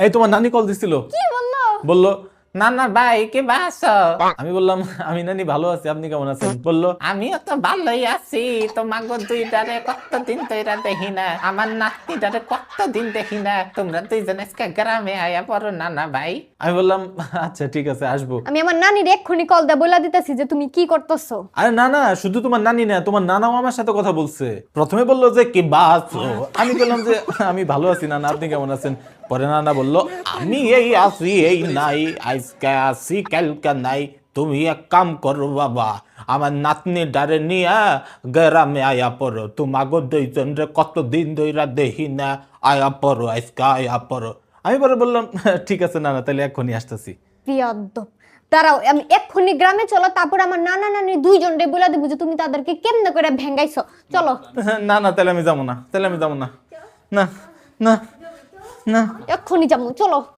এই তোমার নানি কল দিছিল, কি বললো? বললো নানা ভাই কে বাসো। আমি বললাম আমি নানি ভালো আছি, আপনি কেমন আছেন? বললো আমিও তো ভালোই আছি, তোমাকে দুইটারে কতদিন তৈরা দেখি না, আমার নাতনিটারে কতদিন দেখি না, তোমরা দুইজন আজকে গ্রামে আয়া পড়ো নানা ভাই। আমি বললাম আচ্ছা ঠিক আছে আসবো। আমি আমার নানির এক্ষুনি কল দে বলে দিতেছি যে তুমি কি করতেছো। আরে না না, শুধু তোমার নানি না, তোমার নানাও আমার সাথে কথা বলছে। প্রথমে বললো যে কি বাসো, আমি বললাম যে আমি ভালো আছি নানা, আপনি কেমন আছেন? পরে নানা বললো আমি এই আছি এই নাই, আজকে আছি কালকে নাই, তুমি এক কাম করো বাবা, আমার নাতনি ডারে নিয়ে গ্রামে আয়া পড়ো, তোমাকে দুইজন রে কতদিন ধইরা দেখি না, আয়া পড়ো আজকে আয়া পড়ো। আমি পরে বললাম ঠিক আছে নানা, তাহলে এক্ষুনি আসতেছি। বিয়াদ্দপ, দাঁড়াও আমি এক্ষুনি গ্রামে চলো, তারপর আমার নানা নানি দুইজন রে বলে দেবো যে তুমি তাদেরকে কেমনে করে ভেঙ্গাইছো। চলো। না না, তাহলে আমি যাবো না, তাহলে আমি যাবো না, না না না। এক্ষুনি যাবো, চলো।